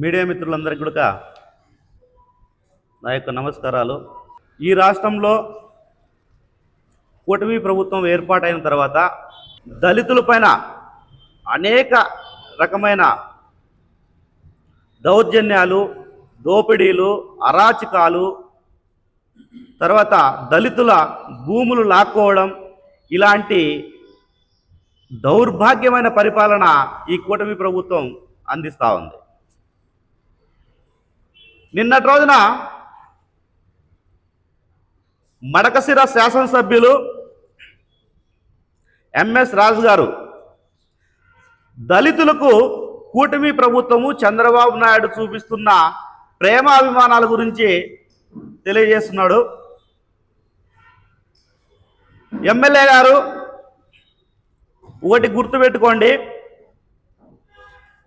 Media మిత్రులందరికీ కూడా నా యొక్క నమస్కారాలు. ఈ రాష్ట్రంలో కూటమి ప్రభుత్వం ఏర్పాటైన తర్వాత దళితులపైన అనేక రకమైన దౌర్జన్యాలు, దోపిడీలు, అరాచకాలు, తర్వాత దళితుల భూములు లాక్కోవడం, ఇలాంటి దౌర్భాగ్యమైన పరిపాలన ఈ కూటమి ప్రభుత్వం అందిస్తూ ఉంది. నిన్నటి రోజున మడకశిర శాసనసభ్యులు ఎంఎస్ రాజు గారు దళితులకు కూటమి ప్రభుత్వము చంద్రబాబు నాయుడు చూపిస్తున్న ప్రేమాభిమానాల గురించి తెలియజేస్తున్నాడు. ఎమ్మెల్యే గారు ఒకటి గుర్తుపెట్టుకోండి,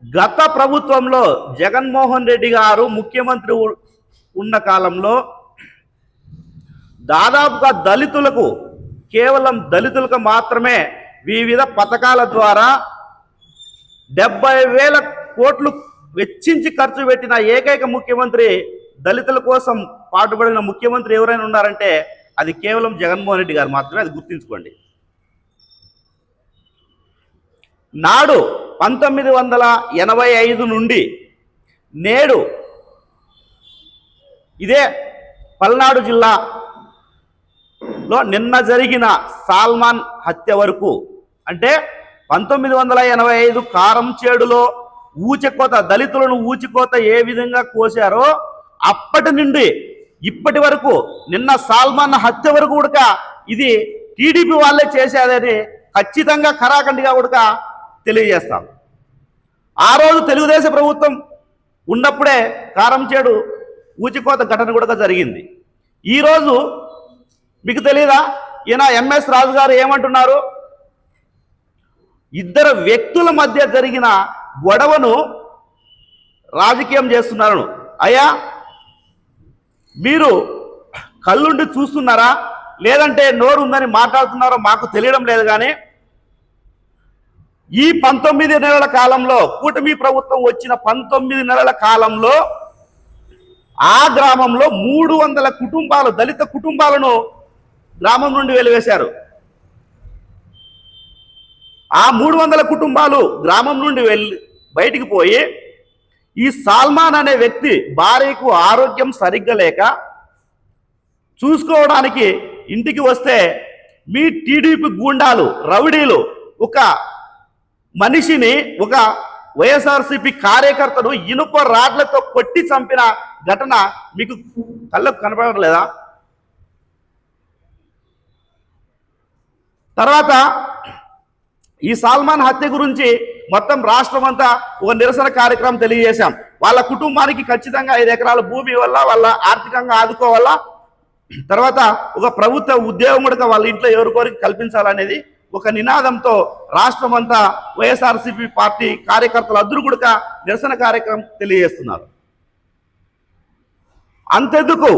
గత ప్రభుత్వంలో జగన్మోహన్ రెడ్డి గారు ముఖ్యమంత్రి ఉన్న కాలంలో దాదాపుగా దళితులకు, కేవలం దళితులకు మాత్రమే వివిధ పథకాల ద్వారా 70,000 కోట్లు వెచ్చించి ఖర్చు పెట్టిన ఏకైక ముఖ్యమంత్రి, దళితుల కోసం పాటుపడిన ముఖ్యమంత్రి ఎవరైనా ఉన్నారంటే అది కేవలం జగన్మోహన్ రెడ్డి గారు మాత్రమే. అది గుర్తుంచుకోండి. నాడు 1985 నుండి నేడు ఇదే పల్నాడు జిల్లాలో నిన్న జరిగిన సాల్మాన్ హత్య వరకు, అంటే 1985 కారంచేడులో ఊచకోత, దళితులను ఊచకోత ఏ విధంగా కోసారో అప్పటి నుండి ఇప్పటి వరకు, నిన్న సాల్మాన్ హత్య వరకు కూడా ఇది టీడీపీ వాళ్ళే చేసేదని ఖచ్చితంగా ఖరాఖండిగా కూడా తెలియజేస్తాం. ఆ రోజు తెలుగుదేశం ప్రభుత్వం ఉన్నప్పుడే కారంచేడు ఊచికోత ఘటన కూడా జరిగింది. ఈరోజు మీకు తెలియదా, ఈయన ఎంఎస్ రాజు గారు ఏమంటున్నారు? ఇద్దరు వ్యక్తుల మధ్య జరిగిన గొడవను రాజకీయం చేస్తున్నారు. అయ్యా, మీరు కళ్ళుండి చూస్తున్నారా లేదంటే నోరు ఉందని మాట్లాడుతున్నారో మాకు తెలియడం లేదు. కానీ ఈ 19 నెలల కాలంలో, కూటమి ప్రభుత్వం వచ్చిన 19 నెలల కాలంలో ఆ గ్రామంలో 300 కుటుంబాలు, దళిత కుటుంబాలను గ్రామం నుండి వెలివేశారు. ఆ 300 కుటుంబాలు గ్రామం నుండి బయటికి పోయి, ఈ సాల్మాన్ అనే వ్యక్తి భార్యకు ఆరోగ్యం సరిగ్గా లేక చూసుకోవడానికి ఇంటికి వస్తే మీ టీడీపీ గూండాలు, రౌడీలు ఒక మనిషిని, ఒక వైఎస్ఆర్సీపీ కార్యకర్తను ఇనుప రాడ్లతో కొట్టి చంపిన ఘటన మీకు కళ్ళకు కనపడలేదా? తర్వాత ఈ సాల్మాన్ హత్య గురించి మొత్తం రాష్ట్రం అంతా ఒక నిరసన కార్యక్రమం తెలియజేశాం. వాళ్ళ కుటుంబానికి ఖచ్చితంగా 5 ఎకరాల భూమి వల్ల వాళ్ళ ఆర్థికంగా ఆదుకోవాలా, తర్వాత ఒక ప్రభుత్వ ఉద్యోగం కూడా వాళ్ళ ఇంట్లో ఎవరికోరికి కల్పించాలనేది ఒక నినాదంతో రాష్ట్రం అంతా వైఎస్ఆర్సీపీ పార్టీ కార్యకర్తలు అందరూ కూడా నిరసన కార్యక్రమం తెలియజేస్తున్నారు. అంతెందుకు,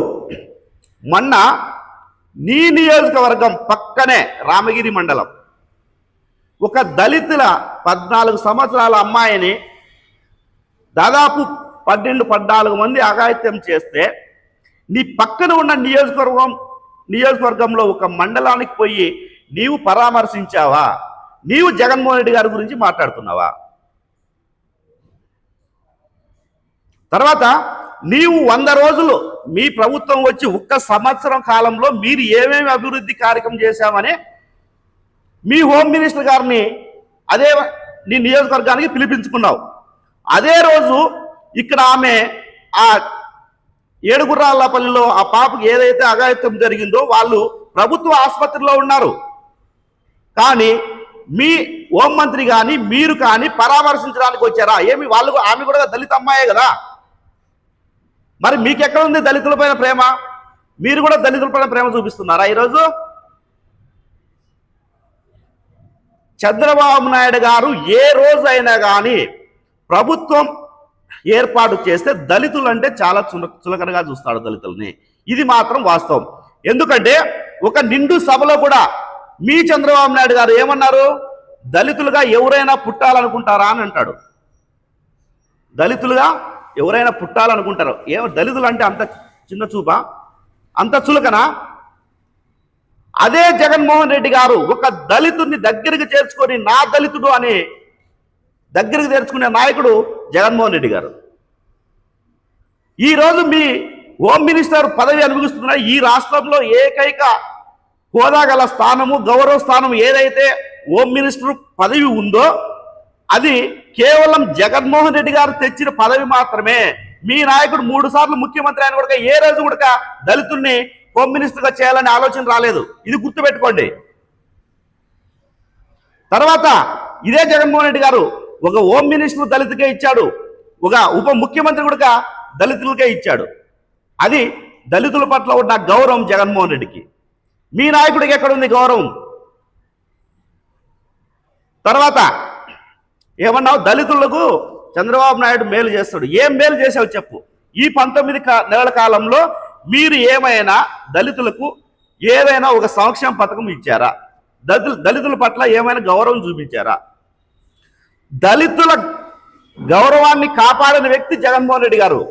మొన్న నీ నియోజకవర్గం పక్కనే రామగిరి మండలం ఒక దళితుల 14 సంవత్సరాల అమ్మాయిని దాదాపు 12-14 మంది అఘాయిత్యం చేస్తే నీ పక్కన ఉన్న నియోజకవర్గంలో ఒక మండలానికి పోయి నీవు పరామర్శించావా? నీవు జగన్మోహన్ రెడ్డి గారి గురించి మాట్లాడుతున్నావా? తర్వాత నీవు 100 రోజులు మీ ప్రభుత్వం వచ్చి 1 సంవత్సరం కాలంలో మీరు ఏమేమి అభివృద్ధి కార్యక్రమం చేశామని మీ హోమ్ మినిస్టర్ గారిని అదే నీ నియోజకవర్గానికి పిలిపించుకున్నావు. అదే రోజు ఇక్కడ ఆమె ఆ ఏడుగుర్రాలపల్లిలో ఆ పాపకు ఏదైతే అఘాయిత్యం జరిగిందో వాళ్ళు ప్రభుత్వ ఆసుపత్రిలో ఉన్నారు. కానీ మీ హోంమంత్రి కానీ మీరు కానీ పరామర్శించడానికి వచ్చారా? ఏమి వాళ్ళు, ఆమె కూడా దళిత అమ్మాయే కదా. మరి మీకెక్కడ ఉంది దళితులపైన ప్రేమ? మీరు కూడా దళితులపైన ప్రేమ చూపిస్తున్నారా? ఈరోజు చంద్రబాబు నాయుడు గారు ఏ రోజైనా కానీ ప్రభుత్వం ఏర్పాటు చేస్తే దళితులు అంటే చాలా చులకనగా చూస్తాడు దళితుల్ని. ఇది మాత్రం వాస్తవం. ఎందుకంటే ఒక నిండు సభలో కూడా మీ చంద్రబాబు నాయుడు గారు ఏమన్నారు? దళితులుగా ఎవరైనా పుట్టాలనుకుంటారా అని అంటాడు. దళితులుగా ఎవరైనా పుట్టాలనుకుంటారు. ఏమో దళితులు అంటే అంత చిన్న చూపా, అంత చులకనా? అదే జగన్మోహన్ రెడ్డి గారు ఒక దళితుడిని దగ్గరికి చేర్చుకొని నా దళితుడు అని దగ్గరికి చేర్చుకునే నాయకుడు జగన్మోహన్ రెడ్డి గారు. ఈరోజు మీ హోమ్ మినిస్టర్ పదవి అనుభవిస్తున్న ఈ రాష్ట్రంలో ఏకైక హోదా గల స్థానము, గౌరవ స్థానం ఏదైతే హోమ్ మినిస్టర్ పదవి ఉందో అది కేవలం జగన్మోహన్ రెడ్డి గారు తెచ్చిన పదవి మాత్రమే. మీ నాయకుడు 3 సార్లు ముఖ్యమంత్రి అయిన కూడా ఏ రోజు కూడా దళితుల్ని హోమ్ మినిస్టర్గా చేయాలనే ఆలోచన రాలేదు. ఇది గుర్తుపెట్టుకోండి. తర్వాత ఇదే జగన్మోహన్ రెడ్డి గారు ఒక హోమ్ మినిస్టర్ దళితుకే ఇచ్చాడు, ఒక ఉప ముఖ్యమంత్రి కూడా దళితులకే ఇచ్చాడు. అది దళితుల పట్ల ఉన్న గౌరవం జగన్మోహన్ రెడ్డికి. మీ నాయకుడికి ఎక్కడుంది గౌరవం? తర్వాత ఏమన్నావు, దళితులకు చంద్రబాబు నాయుడు మేలు చేస్తాడు. ఏం మేలు చేసావు చెప్పు. ఈ 19 నెలల కాలంలో మీరు ఏమైనా దళితులకు ఏదైనా ఒక సంక్షేమ పథకం ఇచ్చారా? దళితుల పట్ల ఏమైనా గౌరవం చూపించారా? దళితుల గౌరవాన్ని కాపాడిన వ్యక్తి జగన్మోహన్ రెడ్డి గారు.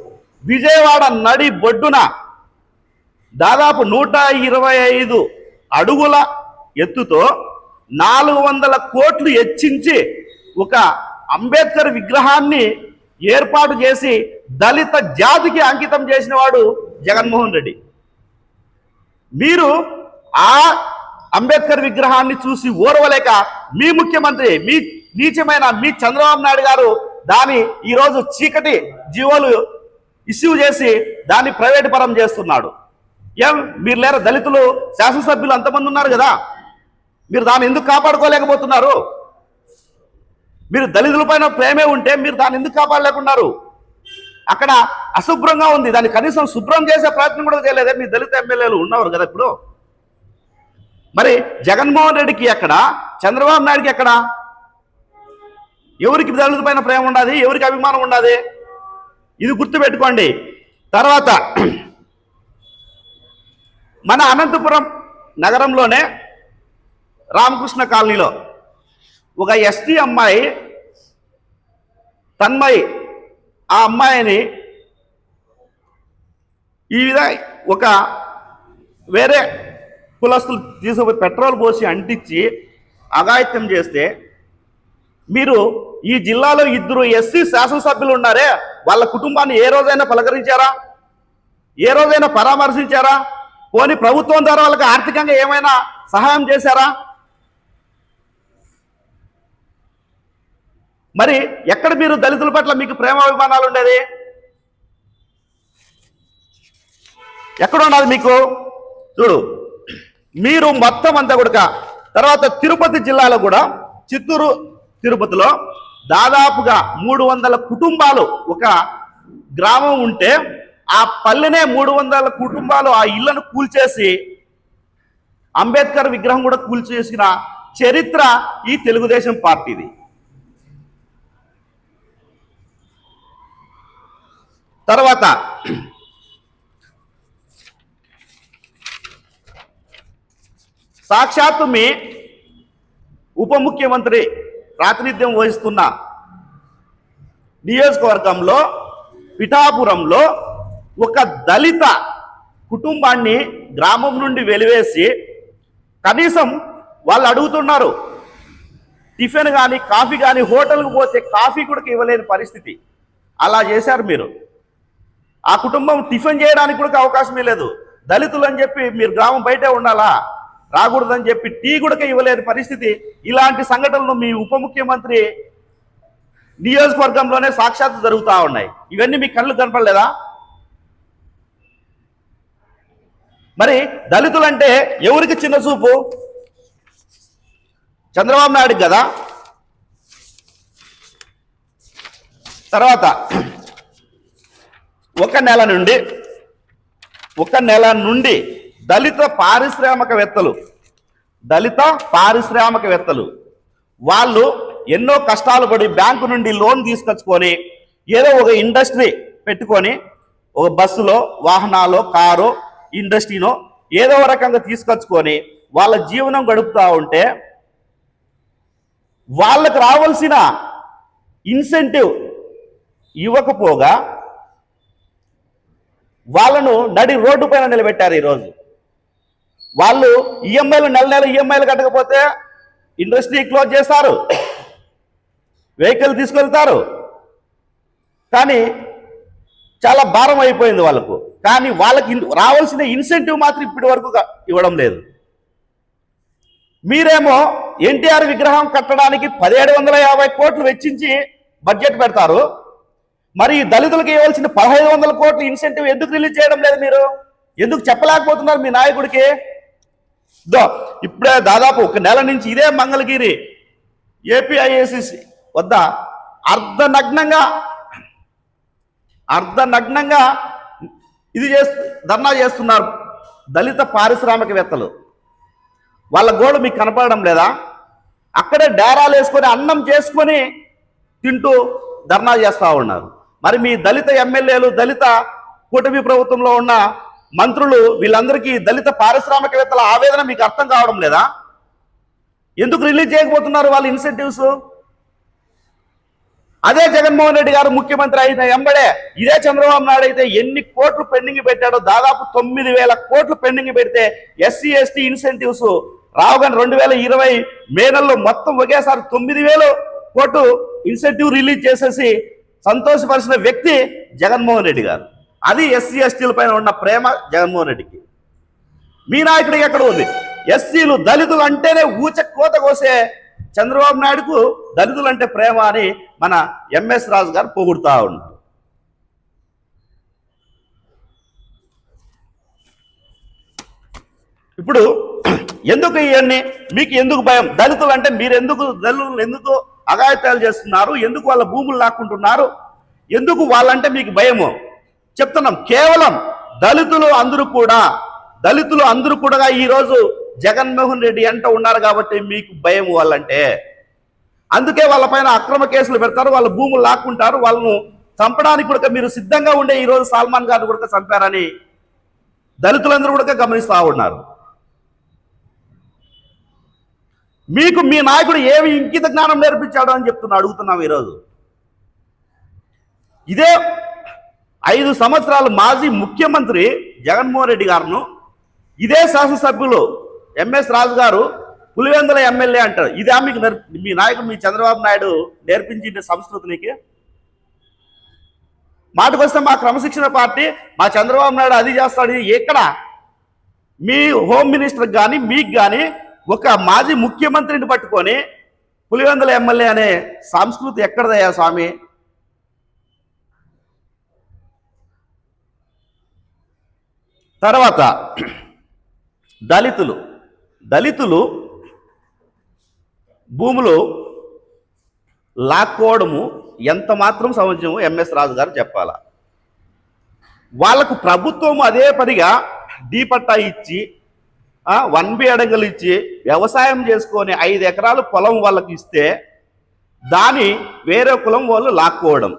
విజయవాడ నడి బొడ్డున దాదాపు 125 అడుగుల ఎత్తుతో 400 కోట్లు వెచ్చించి ఒక అంబేద్కర్ విగ్రహాన్ని ఏర్పాటు చేసి దళిత జాతికి అంకితం చేసిన వాడు జగన్మోహన్ రెడ్డి. మీరు ఆ అంబేద్కర్ విగ్రహాన్ని చూసి ఓర్వలేక మీ ముఖ్యమంత్రి, మీ నీచమైన మీ చంద్రబాబు నాయుడు గారు దాన్ని ఈరోజు చీకటి జీవోలు ఇష్యూ చేసి దాన్ని ప్రైవేట్ పరం చేస్తున్నాడు. ఏం మీరు లేరా? దళితులు శాసనసభ్యులు అంతమంది ఉన్నారు కదా, మీరు దాన్ని ఎందుకు కాపాడుకోలేకపోతున్నారు? మీరు దళితుల పైన ప్రేమే ఉంటే మీరు దాన్ని ఎందుకు కాపాడలేకున్నారు? అక్కడ అశుభ్రంగా ఉంది, దాన్ని కనీసం శుభ్రం చేసే ప్రయత్నం కూడా చేయలేదే మీ దళిత ఎమ్మెల్యేలు ఉన్నవారు కదా ఇప్పుడు. మరి జగన్మోహన్ రెడ్డికి ఎక్కడ, చంద్రబాబు నాయుడికి ఎక్కడ? ఎవరికి దళితుల పైన ప్రేమ ఉండాలి, ఎవరికి అభిమానం ఉండాలి? ఇది గుర్తుపెట్టుకోండి. తర్వాత మన అనంతపురం నగరంలోనే రామకృష్ణ కాలనీలో ఒక ఎస్టీ అమ్మాయి తన్మయి, ఆ అమ్మాయిని ఈ విధంగా ఒక వేరే కులస్తులు తీసుకుపోయి పెట్రోల్ పోసి అంటించి అఘాయిత్యం చేస్తే, మీరు ఈ జిల్లాలో 2 ఎస్సీ శాసనసభ్యులు ఉన్నారే, వాళ్ళ కుటుంబాన్ని ఏ రోజైనా పలకరించారా? ఏ రోజైనా పరామర్శించారా? పోనీ ప్రభుత్వం ద్వారా వాళ్ళకి ఆర్థికంగా ఏమైనా సహాయం చేశారా? మరి ఎక్కడ మీరు దళితుల పట్ల మీకు ప్రేమాభిమానాలు ఉండేది? ఎక్కడ ఉన్నది మీకు? చూడు, మీరు మొత్తం అంతా కూడా. తర్వాత తిరుపతి జిల్లాలో కూడా, చిత్తూరు తిరుపతిలో దాదాపుగా 300 కుటుంబాలు ఒక గ్రామం ఉంటే ఆ పల్లెనే 300 కుటుంబాలు ఆ ఇళ్లను కూల్చేసి అంబేద్కర్ విగ్రహం కూడా కూల్చేసిన చరిత్ర ఈ తెలుగుదేశం పార్టీది. తర్వాత సాక్షాత్తు మీ ఉప ముఖ్యమంత్రి ప్రాతినిధ్యం వహిస్తున్న నియోజకవర్గంలో పిఠాపురంలో ఒక దళిత కుటుంబాన్ని గ్రామం నుండి వెలివేసి కనీసం వాళ్ళు అడుగుతున్నారు టిఫిన్ కానీ కాఫీ కానీ, హోటల్కి పోతే కాఫీ కూడా ఇవ్వలేని పరిస్థితి. అలా చేశారు మీరు. ఆ కుటుంబం టిఫిన్ చేయడానికి కూడా అవకాశమే లేదు. దళితులు అని చెప్పి మీరు గ్రామం బయటే ఉండాలా, రాకూడదని చెప్పి టీ కూడా ఇవ్వలేని పరిస్థితి. ఇలాంటి సంఘటనలు మీ ఉప ముఖ్యమంత్రి నియోజకవర్గంలోనే సాక్షాత్తు జరుగుతూ ఉన్నాయి. ఇవన్నీ మీ కళ్ళు కనపడలేదా? మరి దళితులంటే ఎవరికి చిన్న చూపు? చంద్రబాబు నాయుడుకి కదా. తర్వాత ఒక నెల నుండి దళిత పారిశ్రామికవేత్తలు వాళ్ళు ఎన్నో కష్టాలు పడి బ్యాంకు నుండి లోన్ తీసుకొచ్చుకొని ఏదో ఒక ఇండస్ట్రీ పెట్టుకొని, ఒక బస్సులో, వాహనాలో, కారు, ఇండస్ట్రీనో ఏదో రకంగా తీసుకొచ్చుకొని వాళ్ళ జీవనం గడుపుతూ ఉంటే వాళ్ళకు రావాల్సిన ఇన్సెంటివ్ ఇవ్వకపోగా వాళ్ళను నడి రోడ్డు పైన నిలబెట్టారు. ఈరోజు వాళ్ళు ఈఎంఐలు నెల ఈఎంఐలు కట్టకపోతే ఇండస్ట్రీ క్లోజ్ చేస్తారు, వెహికల్ తీసుకెళ్తారు. కానీ చాలా భారం అయిపోయింది వాళ్ళకు. కానీ వాళ్ళకి రావాల్సిన ఇన్సెంటివ్ మాత్రం ఇప్పటి వరకు ఇవ్వడం లేదు. మీరేమో ఎన్టీఆర్ విగ్రహం కట్టడానికి 1750 కోట్లు వెచ్చించి బడ్జెట్ పెడతారు. మరి దళితులకు ఇవ్వాల్సిన 1500 కోట్లు ఇన్సెంటివ్ ఎందుకు రిలీజ్ చేయడం లేదు? మీరు ఎందుకు చెప్పలేకపోతున్నారు మీ నాయకుడికి? ఇప్పుడే దాదాపు 1 నెల నుంచి ఇదే మంగళగిరి ఏపీఐఏసీసీ వద్ద అర్ధనగ్నంగా ధర్నా చేస్తున్నారు దళిత పారిశ్రామికవేత్తలు. వాళ్ళ గోడు మీకు కనపడడం లేదా? అక్కడే డేరాలు వేసుకొని అన్నం చేసుకొని తింటూ ధర్నా చేస్తూ ఉన్నారు. మరి మీ దళిత ఎమ్మెల్యేలు, దళిత కూటమి ప్రభుత్వంలో ఉన్న మంత్రులు, వీళ్ళందరికీ దళిత పారిశ్రామికవేత్తల ఆవేదన మీకు అర్థం కావడం లేదా? ఎందుకు రిలీజ్ చేయకపోతున్నారు వాళ్ళ ఇన్సెంటివ్స్? అదే జగన్మోహన్ రెడ్డి గారు ముఖ్యమంత్రి అయిన ఎంబడే ఇదే చంద్రబాబు నాయుడు అయితే ఎన్ని కోట్లు పెండింగ్ పెట్టాడో, దాదాపు 9,000 కోట్లు పెండింగ్ పెడితే ఎస్సీ ఎస్టీ ఇన్సెంటివ్స్ రావుగాని 2020 మే నెలలో మొత్తం ఒకేసారి 9,000 కోట్లు ఇన్సెంటివ్ రిలీజ్ చేసేసి సంతోషపరిచిన వ్యక్తి జగన్మోహన్ రెడ్డి గారు. అది ఎస్సీ ఎస్టీల పైన ఉన్న ప్రేమ జగన్మోహన్ రెడ్డికి. మీ నాయకుడికి ఎక్కడ ఉంది? ఎస్సీలు దళితులు అంటేనే ఊచ కోత కోసే చంద్రబాబు నాయుడుకు దళితులు అంటే ప్రేమ అని మన ఎంఎస్ రాజు గారు పొగుడుతూ ఉన్నారు. ఇప్పుడు ఎందుకు ఇవన్నీ? మీకు ఎందుకు భయం? దళితులు అంటే దళితులు ఎందుకు అఘాయిత్యాలు చేస్తున్నారు? ఎందుకు వాళ్ళ భూములు లాక్కుంటున్నారు? ఎందుకు వాళ్ళంటే మీకు భయము? చెప్తున్నాం. కేవలం దళితులు అందరూ కూడా ఈరోజు జగన్మోహన్ రెడ్డి అంట ఉన్నారు కాబట్టి మీకు భయం వాళ్ళంటే. అందుకే వాళ్ళపైన అక్రమ కేసులు పెడతారు, వాళ్ళ భూములు లాక్కుంటారు, వాళ్ళను చంపడానికి కూడా మీరు సిద్ధంగా ఉండే ఈరోజు సల్మాన్ గారిని కూడా చంపారని దళితులందరూ కూడా గమనిస్తూ ఉన్నారు. మీకు మీ నాయకుడు ఏమి ఇంకిత జ్ఞానం నేర్పించాడు అని అడుగుతున్నాం ఈరోజు. ఇదే 5 సంవత్సరాలు మాజీ ముఖ్యమంత్రి జగన్మోహన్ రెడ్డి గారును ఇదే శాసనసభ్యులు ఎంఎస్ రాజు గారు పులివెందుల ఎమ్మెల్యే అంటారు. ఇదే మీకు మీ నాయకుడు మీ చంద్రబాబు నాయుడు నేర్పించిన సంస్కృతికి? మాటకొస్తే మా క్రమశిక్షణ పార్టీ, మా చంద్రబాబు నాయుడు అది చేస్తాడు. ఎక్కడ మీ హోమ్ మినిస్టర్ కానీ మీకు కానీ ఒక మాజీ ముఖ్యమంత్రిని పట్టుకొని పులివెందుల ఎమ్మెల్యే అనే సంస్కృతి ఎక్కడదయ్యా స్వామి? తర్వాత దళితులు భూములు లాక్కోవడము ఎంత మాత్రం సమంజసమో ఎంఎస్ రాజు గారు చెప్పాలా. వాళ్ళకు ప్రభుత్వం అదే పనిగా డీ పట్టా ఇచ్చి 1B అడంగలు ఇచ్చి వ్యవసాయం చేసుకొని 5 ఎకరాలు పొలం వాళ్ళకి ఇస్తే దాని వేరే కులం వాళ్ళు లాక్కోవడం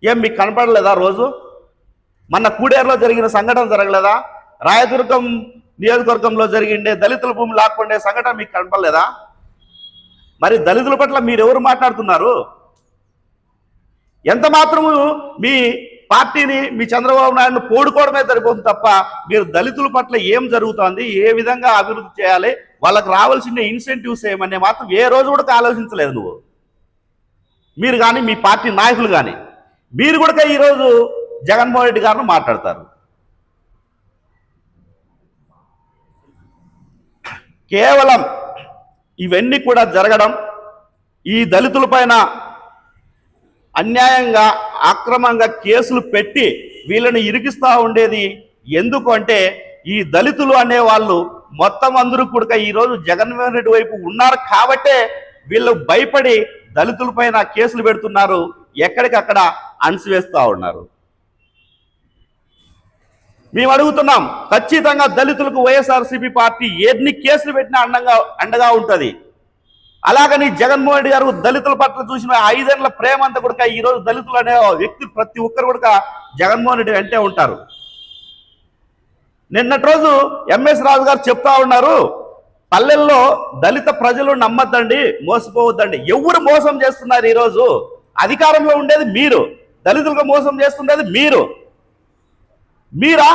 ఏం మీకు కనపడలేదా? రోజు మన కూడేరులో జరిగిన సంఘటన జరగలేదా? రాయదుర్గం నియోజకవర్గంలో జరిగిండే దళితుల భూమి లాక్కుండే సంఘటన మీకు కనపడలేదా? మరి దళితుల పట్ల మీరెవరు మాట్లాడుతున్నారు? ఎంత మాత్రము మీ పార్టీని, మీ చంద్రబాబు నాయుడును పోడుకోవడమే సరిపోతుంది తప్ప మీరు దళితుల పట్ల ఏం జరుగుతుంది, ఏ విధంగా అభివృద్ధి చేయాలి, వాళ్ళకి రావాల్సిన ఇన్సెంటివ్స్ ఏమనే మాత్రం ఏ రోజు కూడా ఆలోచించలేదు నువ్వు. మీరు కానీ మీ పార్టీ నాయకులు కానీ మీరు కూడా ఈరోజు జగన్మోహన్ రెడ్డి గారిని మాట్లాడతారు. కేవలం ఇవన్నీ కూడా జరగడం, ఈ దళితుల పైన అన్యాయంగా అక్రమంగా కేసులు పెట్టి వీళ్ళని ఇరికిస్తూ ఉండేది ఎందుకు అంటే, ఈ దళితులు అనేవాళ్ళు మొత్తం అందరూ కూడా ఈరోజు జగన్మోహన్ రెడ్డి వైపు ఉన్నారు కాబట్టే వీళ్ళు భయపడి దళితుల పైన కేసులు పెడుతున్నారు, ఎక్కడికక్కడ అణిసివేస్తూ ఉన్నారు. మేము అడుగుతున్నాం, ఖచ్చితంగా దళితులకు వైఎస్ఆర్సీపీ పార్టీ ఎన్ని కేసులు పెట్టినా అండగా ఉంటుంది. అలాగని జగన్మోహన్ రెడ్డి గారు దళితుల పట్ల చూసిన 5 ఏళ్ల ప్రేమ అంతా కూడా ఈరోజు దళితులు అనే వ్యక్తి ప్రతి ఒక్కరు కూడా జగన్మోహన్ రెడ్డి వెంటే ఉంటారు. నిన్నటి రోజు ఎంఎస్ రాజు గారు చెప్తా ఉన్నారు, పల్లెల్లో దళిత ప్రజలు నమ్మద్దండి, మోసపోవద్దండి. ఎవరు మోసం చేస్తున్నారు? ఈరోజు అధికారంలో ఉండేది మీరు, దళితులకు మోసం చేస్తుండేది మీరు. మీరా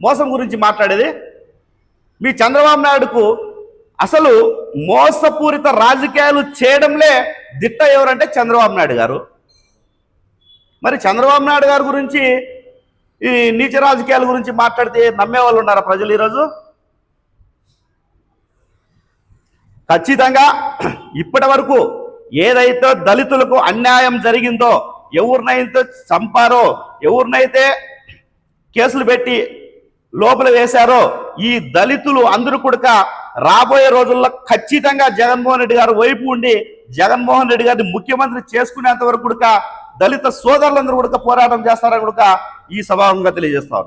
మోసం గురించి మాట్లాడేది? మీ చంద్రబాబు నాయుడుకు అసలు మోసపూరిత రాజకీయాలు చేయడంలే దిట్ట ఎవరంటే చంద్రబాబు నాయుడు గారు. మరి చంద్రబాబు నాయుడు గారి గురించి ఈ నీచ రాజకీయాల గురించి మాట్లాడితే నమ్మేవాళ్ళు ఉన్నారా ప్రజలు ఈరోజు? ఖచ్చితంగా ఇప్పటి వరకు ఏదైతే దళితులకు అన్యాయం జరిగిందో, ఎవరినైతే చంపారో, ఎవరినైతే కేసులు పెట్టి లోపల వేశారో, ఈ దళితులు అందరూ కూడా రాబోయే రోజుల్లో ఖచ్చితంగా జగన్మోహన్ రెడ్డి గారు వైపు ఉండి జగన్మోహన్ రెడ్డి గారిని ముఖ్యమంత్రి చేసుకునేంత వరకు కూడా దళిత సోదరులందరూ కూడా పోరాటం చేస్తారని కూడా ఈ సభాముఖంగా తెలియజేస్తా ఉన్నారు.